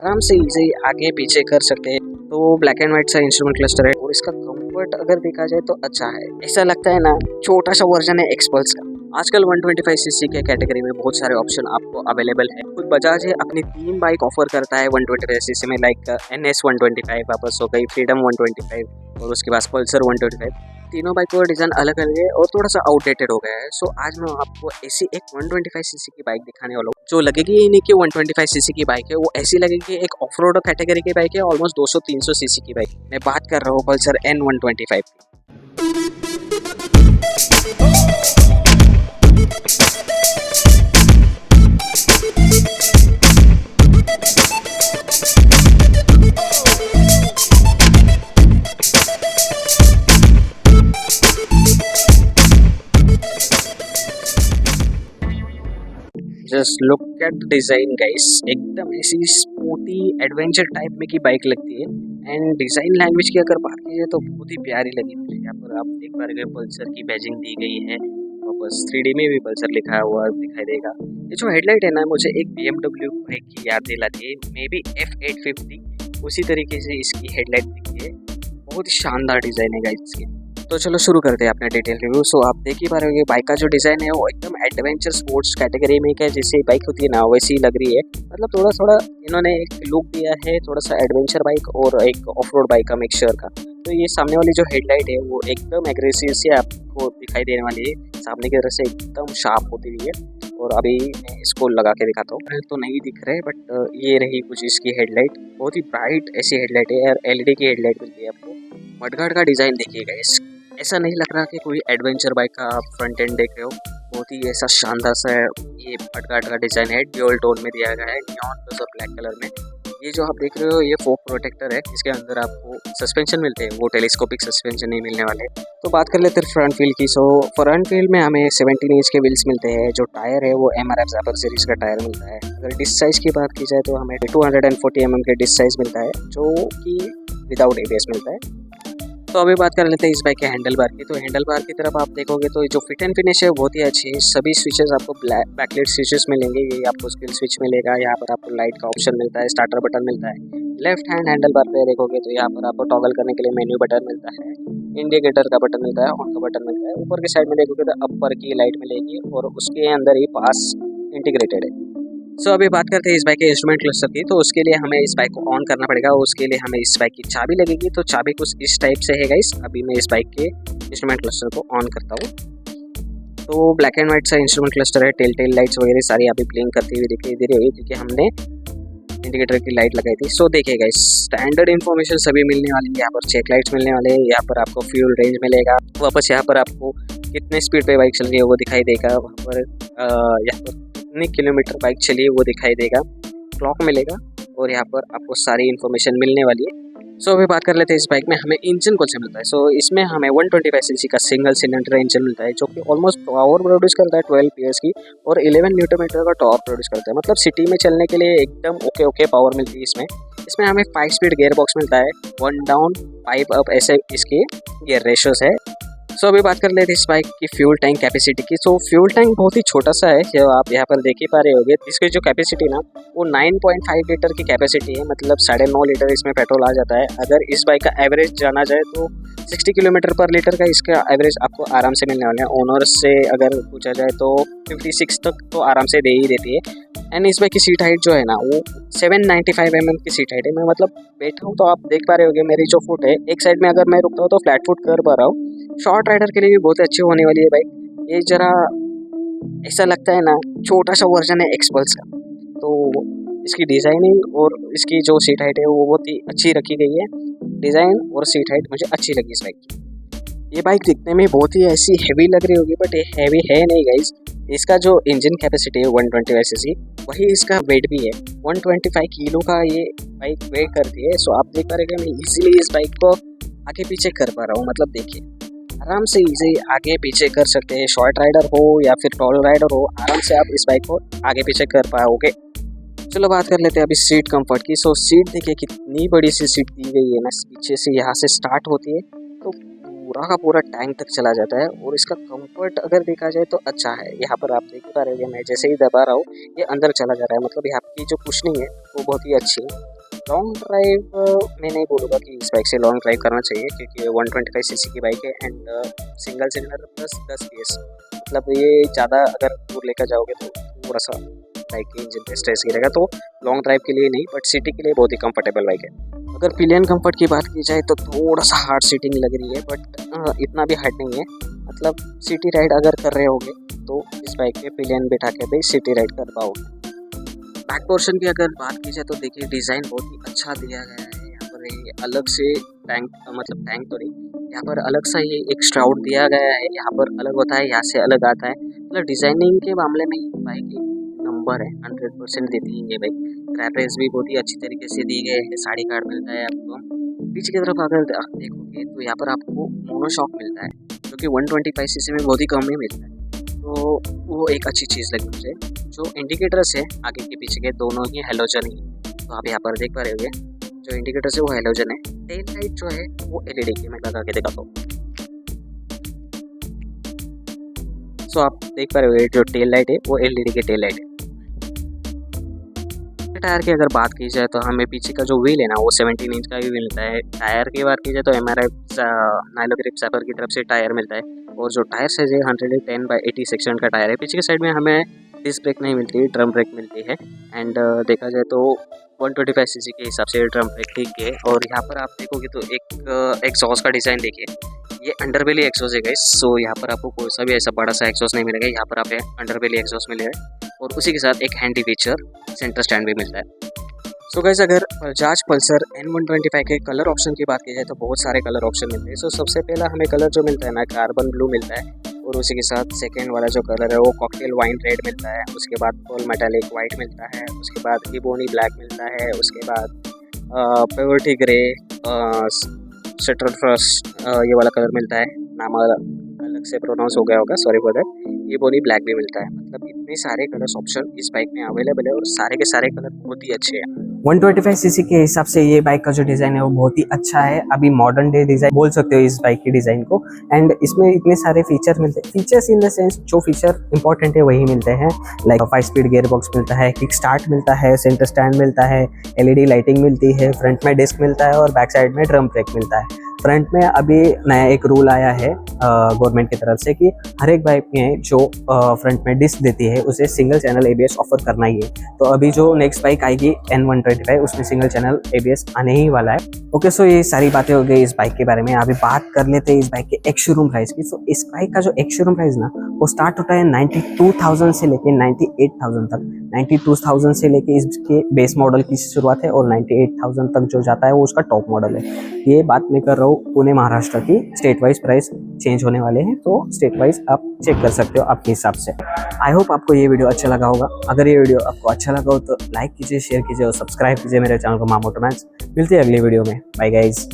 आराम से इसे आगे पीछे कर सकते हैं। तो ब्लैक एंड व्हाइट सा इंस्ट्रूमेंट क्लस्टर है और इसका कंफर्ट अगर देखा जाए तो अच्छा है। ऐसा लगता है ना, छोटा सा वर्जन है एक्सपल्स का। आजकल 125 सीसी के कैटेगरी में बहुत सारे ऑप्शन आपको अवेलेबल है। खुद बजाज है अपनी 3 बाइक ऑफर करता है 125 सीसी में, लाइक NS 125 वापस हो गई, फ्रीडम 125 और उसके बाद पल्सर 125। तीनों बाइक का डिज़ाइन अलग अलग है और थोड़ा सा आउटडेटेड हो गया है। सो आज मैं आपको ऐसी एक 125 सीसी की बाइक दिखाने वाला हूँ जो लगेगी ही नहीं कि 125 सीसी की बाइक है, वो ऐसी लगेगी एक ऑफ रोड कैटेगरी की बाइक है, ऑलमोस्ट 200-300 सीसी की बाइक। मैं बात कर रहा हूँ पल्सर N125 की। Just look at the design guys, एकदम ऐसी स्पोर्टी एडवेंचर टाइप में की बाइक लगती है। एंड डिज़ाइन लैंग्वेज की अगर बात की जाए तो बहुत ही प्यारी लगी मुझे। यहाँ पर आप देख पा रहे हो पल्सर की बैजिंग दी गई है, वापस 3D में भी पल्सर लिखा हुआ दिखाई देगा। ये जो हेडलाइट है ना, मुझे एक BMW बाइक की याद दिलाती है, मे बी F850 उसी तरीके से इसकी हेडलाइट दिखती है। बहुत ही शानदार डिज़ाइन है गाइस इसकी। तो चलो शुरू करते हैं अपना डिटेल रिव्यू। सो आप देख ही पा रहे हो बाइक का जो डिज़ाइन है वो एकदम एडवेंचर स्पोर्ट्स कैटेगरी में है, जैसे बाइक होती है ना वैसी लग रही है। मतलब थोड़ा थोड़ा इन्होंने एक लुक दिया है, थोड़ा सा एडवेंचर बाइक और एक ऑफ रोड बाइक का मिक्सचर का। तो ये सामने वाली जो हेडलाइट है वो एकदम एग्रेसिव से आपको दिखाई देने वाली है, सामने की तरफ से एकदम शार्प होती हुई है। और अभी मैं इसको लगा के दिखाता हूँ, तो नहीं दिख रहे बट ये रही कुछ इसकी हेडलाइट। बहुत ही ब्राइट ऐसी हेडलाइट है यार, LED की हेडलाइट मिलती है आपको। मडगार्ड का डिज़ाइन देखिएगा, इस ऐसा नहीं लग रहा कि कोई एडवेंचर बाइक का आप फ्रंट एंड देख रहे हो। बहुत ही ऐसा शानदार सा ये मडगार्ड का डिज़ाइन है, ड्यूअल टोन में दिया गया है, नियॉन प्लस और ब्लैक कलर में। ये जो आप देख रहे हो ये फोक प्रोटेक्टर है, इसके अंदर आपको सस्पेंशन मिलते हैं, वो टेलीस्कोपिक सस्पेंशन नहीं मिलने वाले। तो बात कर लेते हैं फ्रंट व्हील की। सो फ्रंट व्हील में हमें 17 इंच के व्हील्स मिलते हैं। जो टायर है वो MRF ज़ैपर सीरीज का टायर मिलता है। अगर डिस्क साइज़ की बात की जाए तो हमें 240 mm के डिस्क साइज़ मिलता है, जो कि विदाउट ABS मिलता है। तो अभी बात कर लेते हैं इस बाइक के हैंडल बार की। तो हैंडल बार की तरफ आप देखोगे तो जो फिट एंड फिनिश है बहुत ही अच्छी है। सभी स्विचेस आपको बैकलाइट स्विचेस मिलेंगे, ये आपको स्किल स्विच मिलेगा, यहाँ पर आपको लाइट का ऑप्शन मिलता है, स्टार्टर बटन मिलता है। लेफ्ट हैंड हैंडल बार पे देखोगे तो यहाँ पर आपको टॉगल करने के लिए मेन्यू बटन मिलता है, इंडिकेटर का बटन मिलता है, ऑन का बटन मिलता है। ऊपर की साइड में देखोगे तो अपर की लाइट मिलेगी और उसके अंदर ही पास इंटीग्रेटेड है। सो अभी बात करते हैं इस बाइक के इंस्ट्रूमेंट क्लस्टर की। तो उसके लिए हमें इस बाइक को ऑन करना पड़ेगा, उसके लिए हमें इस बाइक की चाबी लगेगी। तो चाबी कुछ इस टाइप से है गाइस। अभी मैं इस बाइक के इंस्ट्रूमेंट क्लस्टर को ऑन करता हूँ। तो ब्लैक एंड व्हाइट सा इंस्ट्रूमेंट क्लस्टर है, टेल लाइट्स वगैरह सारी अभी ब्लिंक करती हुई दिखाई दे रही है क्योंकि हमने इंडिकेटर की लाइट लगाई थी। सो देखिएगा स्टैंडर्ड इन्फॉर्मेशन सभी मिलने वाली है। यहाँ पर चेक लाइट्स मिलने वाले हैं, यहाँ पर आपको फ्यूल रेंज मिलेगा, वापस यहाँ पर आपको कितने स्पीड पे बाइक चल रही है वो दिखाई देगा, वहाँ पर यहाँ पर कितने किलोमीटर बाइक चली है वो दिखाई देगा, क्लॉक मिलेगा और यहाँ पर आपको सारी इन्फॉर्मेशन मिलने वाली है। सो अभी बात कर लेते हैं इस बाइक में हमें इंजन कौन सा मिलता है। सो इसमें हमें 125 सीसी का सिंगल सिलेंडर इंजन मिलता है, जो कि ऑलमोस्ट पावर प्रोड्यूस करता है 12 PS की और 11 न्यूटन मीटर का टॉर्क प्रोड्यूस करता है। मतलब सिटी में चलने के लिए एकदम ओके पावर मिलती है इसमें हमें 5 स्पीड गियर बॉक्स मिलता है, 1 डाउन 5 अप ऐसे इसके गियर रेशियोज है। सो अभी बात कर लेते हैं इस बाइक की फ्यूल टैंक कैपेसिटी की। सो फ्यूल टैंक बहुत ही छोटा सा है, जो आप यहाँ पर देख ही पा रहे होगे। इसकी जो कैपेसिटी ना वो 9.5 लीटर की कैपेसिटी है, मतलब 9.5 लीटर इसमें पेट्रोल आ जाता है। अगर इस बाइक का एवरेज जाना जाए तो 60 किलोमीटर पर लीटर का इसका एवरेज आपको आराम से मिलने वाला है। ओनर से अगर पूछा जाए तो 56 तक तो आराम से दे ही देती है। एंड इस बाइक की सीट हाइट जो है ना वो 795 mm की सीट हाइट है। मैं मतलब बैठा हूँ तो आप देख पा रहे होगे मेरी जो फुट है, एक साइड में अगर मैं रुकता हूँ तो फ्लैट फुट कर पा रहा हूँ। शॉर्ट राइडर के लिए भी बहुत अच्छी होने वाली है बाइक। ये जरा ऐसा लगता है ना, छोटा सा वर्जन है एक्सपल्स का। तो इसकी डिज़ाइनिंग और इसकी जो सीट हाइट है वो बहुत ही अच्छी रखी गई है। डिज़ाइन और सीट हाइट मुझे अच्छी लगी इस बाइक की। ये बाइक दिखने में बहुत ही ऐसी हैवी लग रही होगी बट ये हैवी है नहीं गाइज। इसका जो इंजन कैपेसिटी है 125 सीसी, वही इसका वेट भी है। 125 किलो का ये बाइक वेट करती है। सो आप देख पा रहे हैं मैं इजीली इस बाइक को आगे पीछे कर पा रहा हूँ। मतलब देखिए आराम से इसे आगे पीछे कर सकते हैं। शॉर्ट राइडर हो या फिर टॉल राइडर हो, आराम से आप इस बाइक को आगे पीछे कर पाओगे। चलो बात कर लेते हैं अभी सीट कंफर्ट की। सो सीट देखिए कितनी बड़ी सी सीट दी गई है ना, पीछे से यहाँ से स्टार्ट होती है तो पूरा का पूरा टैंक तक चला जाता है और इसका कंफर्ट अगर देखा जाए तो अच्छा है। यहाँ पर आप देख पा रहे हो, मैं जैसे ही दबा रहा हूँ ये अंदर चला जा रहा है, मतलब यहाँ की जो कुशनिंग है वो बहुत ही अच्छी है। लॉन्ग ड्राइव मैं नहीं बोलूँगा कि इस बाइक से लॉन्ग ड्राइव करना चाहिए, क्योंकि 125 सीसी की बाइक है and single cylinder plus 10 PS, मतलब ये ज़्यादा अगर दूर लेकर जाओगे तो थोड़ा सा बाइक के इंजन पे स्ट्रेस गिरेगा, तो लॉन्ग ड्राइव के लिए नहीं बट सिटी के लिए बहुत ही कंफर्टेबल बाइक है। अगर पिलियन कंफर्ट की बात की जाए तो थोड़ा सा हार्ड सीटिंग लग रही है, बट इतना भी हार्ड नहीं है, मतलब सिटी राइड अगर कर रहे होगे तो इस बाइक पे पिलियन बिठा के भी सिटी राइड कर पाओगे। बैक पोर्शन की अगर बात की जाए तो देखिए डिज़ाइन बहुत ही अच्छा दिया गया है। यहाँ पर ये अलग से टैंक, मतलब टैंक तो नहीं, यहाँ पर अलग सा ये एक श्राउड दिया गया है, यहाँ पर अलग होता है, यहाँ से अलग आता है, मतलब डिज़ाइनिंग के मामले में ये बाइक एक नंबर है, 100% देती है ये बाइक। क्रैपेज भी बहुत ही अच्छी तरीके से दी गए है, साड़ी कार्ड मिलता है आपको। पीछे की तरफ अगर देखोगे तो यहाँ पर आपको मोनोशॉक मिलता है, जो कि 125 सीसी में बहुत ही कम ही मिलता है, तो वो एक अच्छी चीज़ लगी मुझे। जो इंडिकेटर्स है आगे के पीछे के दोनों ही हेलोजन ही, तो आप यहाँ पर देख पा रहे होगे जो इंडिकेटर्स है वो हेलोजन है। टेल लाइट जो है वो LED की, मैं लगा के दिखाता हूँ। सो आप देख पा रहे होगे जो टेल लाइट है वो LED की टेल लाइट है। टायर की अगर बात की जाए तो हमें पीछे का जो व्हील है ना वो 17 इंच का भी मिलता है। टायर की बात की जाए तो MRF नाइलो ग्रिप सैपर की तरफ से टायर मिलता है, और जो टायर साइज है 110/80 सेक्शन का टायर है। पीछे के साइड में हमें डिस्क ब्रेक नहीं मिलती, ड्रम ब्रेक मिलती है, एंड देखा जाए तो 125 सीसी के हिसाब से ड्रम ब्रेक ठीक है। और यहाँ पर आप देखोगे तो एक एग्जॉस्ट का डिज़ाइन देखिए, ये अंडरबेली एग्जॉस्ट है गाइस। सो यहाँ पर आपको कोई सा भी ऐसा बड़ा सा एग्जॉस्ट नहीं मिलेगा, यहाँ पर आप अंडरबेली एग्जॉस्ट मिलेगा, और उसी के साथ एक हैंडी फीचर सेंटर स्टैंड भी मिलता है। सो गाइस अगर बजाज पल्सर N125 के कलर ऑप्शन की बात की जाए तो बहुत सारे कलर ऑप्शन मिलते हैं। सो सबसे पहला हमें कलर जो मिलता है ना कार्बन ब्लू मिलता है, और उसी के साथ सेकेंड वाला जो कलर है वो कॉकटेल वाइन रेड मिलता है, उसके बाद पॉल मेटालिक वाइट मिलता है, उसके बाद इबोनी ब्लैक मिलता है, उसके बाद पेवर्टी ग्रे, शटर फ्रस्ट ये वाला कलर मिलता है, नाम अलग से प्रोनाउंस हो गया होगा, sorry for that. Ebony black भी मिलता है, मतलब इतने सारे कलर्स ऑप्शन इस बाइक में अवेलेबल है और सारे के सारे कलर बहुत ही अच्छे हैं। 125 सीसी के हिसाब से ये बाइक का जो डिज़ाइन है वो बहुत ही अच्छा है, अभी मॉडर्न डे डिज़ाइन बोल सकते हो इस बाइक की डिज़ाइन को। एंड इसमें इतने सारे फीचर मिलते हैं, फीचर्स इन द सेंस जो फीचर इंपॉर्टेंट है वही मिलते हैं, लाइक 5 स्पीड गियर बॉक्स मिलता है, किक स्टार्ट मिलता है, सेंटर स्टैंड मिलता है, LED लाइटिंग मिलती है, फ्रंट में डिस्क मिलता है और बैक साइड में ड्रम ब्रेक मिलता है। फ्रंट में अभी नया एक रूल आया है गवर्नमेंट की तरफ से कि हर एक बाइक में जो फ्रंट में डिस्क देती है उसे सिंगल चैनल ABS ऑफर करना ही है। तो अभी जो नेक्स्ट बाइक आएगी N125 उसमें सिंगल चैनल ABS आने ही वाला है। ओके, सो ये सारी बातें हो गई इस बाइक के बारे में। अभी बात कर लेते हैं इस बाइक के एक्स शोरूम प्राइस की। सो इस बाइक का जो एक्स शोरूम प्राइस ना वो स्टार्ट होता है 92,000 से लेके 98,000 तक। 92,000 से लेके इसके बेस मॉडल की शुरुआत है और 98,000 तक जो जाता है वो उसका टॉप मॉडल है। ये बात मैं कर रहा हूँ पुणे महाराष्ट्र की, स्टेट वाइज प्राइस चेंज होने वाले हैं, तो स्टेट वाइज आप चेक कर सकते हो आपके हिसाब से। आई होप आपको ये वीडियो अच्छा लगा होगा। अगर ये वीडियो आपको अच्छा लगा हो तो लाइक कीजिए, शेयर कीजिए और सब्सक्राइब कीजिए मेरे चैनल को मामोटो मैक्स। मिलते हैं अगली वीडियो में, बाय गाइज।